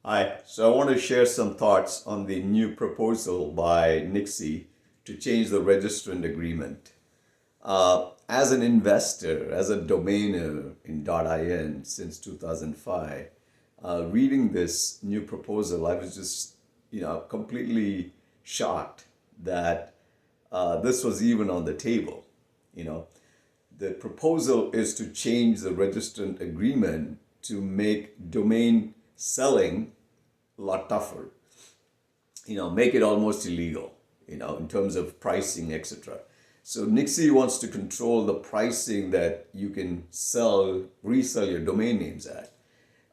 Hi, so I want to share some thoughts on the new proposal by NIXI to change the registrant agreement. As an investor, as a domainer in .in since 2005, reading this new proposal, I was just, completely shocked that this was even on the table. You know, the proposal is to change the registrant agreement to make domain selling a lot tougher, make it almost illegal, in terms of pricing, etc. So NIXI wants to control the pricing that you can resell your domain names at.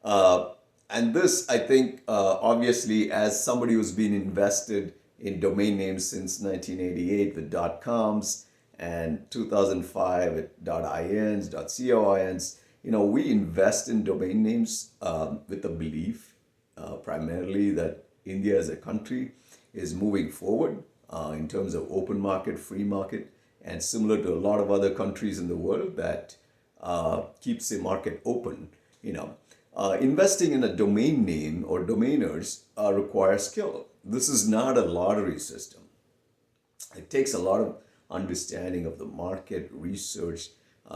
And this, I think, obviously, as somebody who's been invested in domain names since 1988 with .coms and 2005 with .ins, .coins, we invest in domain names with the belief primarily that India as a country is moving forward in terms of open market, free market, and similar to a lot of other countries in the world that keeps the market open. Investing in a domain name or domainers requires skill. This is not a lottery system. It takes a lot of understanding of the market, research,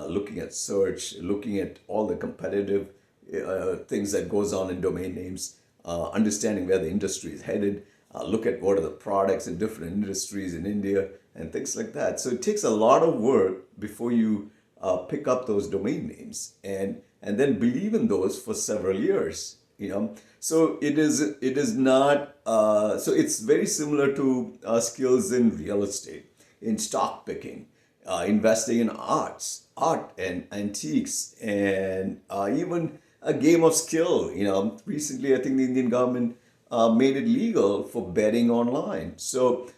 looking at search, looking at all the competitive things that goes on in domain names, understanding where the industry is headed, look at what are the products in different industries in India and things like that. So it takes a lot of work before you pick up those domain names and then believe in those for several years. So it is not so it's very similar to skills in real estate, in stock picking, investing in art and antiques, and even a game of skill. Recently I think the Indian government made it legal for betting online. So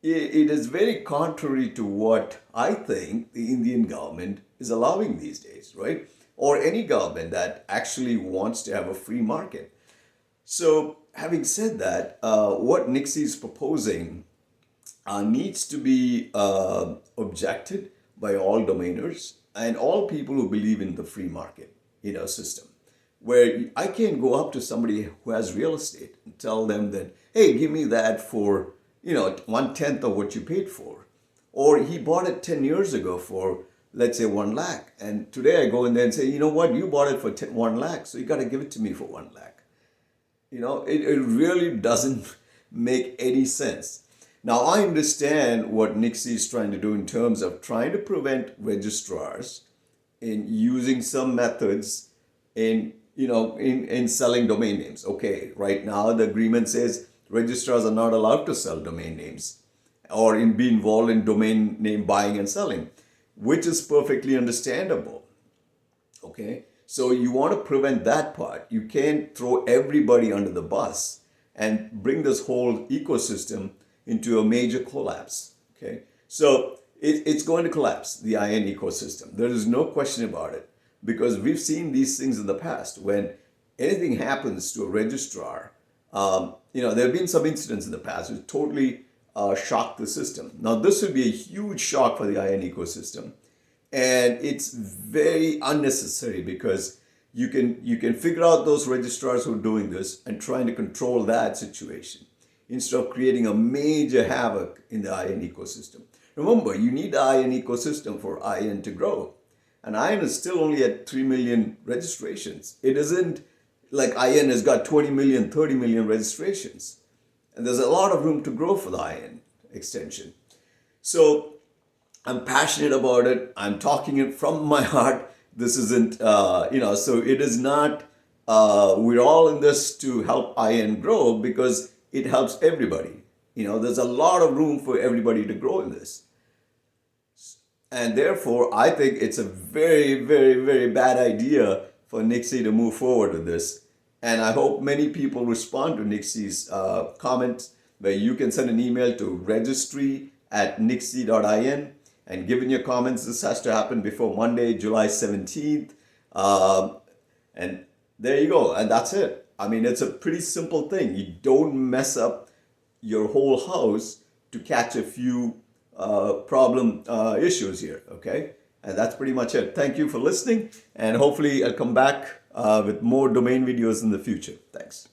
it is very contrary to what I think the Indian government is allowing these days, right? Or any government that actually wants to have a free market. So, having said that, what NIXI is proposing needs to be objected by all domainers and all people who believe in the free market, system. Where I can't go up to somebody who has real estate and tell them that, hey, give me that for, 1/10 of what you paid for. Or he bought it 10 years ago for, let's say, 1 lakh. And today I go in there and say, you know what, you bought it for 1 lakh, so you got to give it to me for 1 lakh. It really doesn't make any sense. Now, I understand what NIXI is trying to do in terms of trying to prevent registrars in using some methods in selling domain names. Okay, right now the agreement says registrars are not allowed to sell domain names or be involved in domain name buying and selling, which is perfectly understandable. Okay, so you want to prevent that part. You can't throw everybody under the bus and bring this whole ecosystem into a major collapse. Okay, so it's going to collapse, the IN ecosystem. There is no question about it, because we've seen these things in the past. When anything happens to a registrar, there have been some incidents in the past which totally shocked the system. Now, this would be a huge shock for the IN ecosystem. And it's very unnecessary, because you can figure out those registrars who are doing this and trying to control that situation instead of creating a major havoc in the IN ecosystem. Remember, you need the IN ecosystem for IN to grow. And IN is still only at 3 million registrations. It isn't like IN has got 20 million, 30 million registrations. And there's a lot of room to grow for the IN extension. So I'm passionate about it. I'm talking it from my heart. This isn't, so it is not, we're all in this to help IN grow, because it helps everybody. There's a lot of room for everybody to grow in this. And therefore, I think it's a very, very, very bad idea for NIXI to move forward with this. And I hope many people respond to NIXI's comments, where you can send an email to registry@nixi.in and give in your comments. This has to happen before Monday, July 17th. And there you go. And that's it. I mean, it's a pretty simple thing. You don't mess up your whole house to catch a few problem issues here, okay? And that's pretty much it. Thank you for listening, and hopefully I'll come back with more domain videos in the future. Thanks.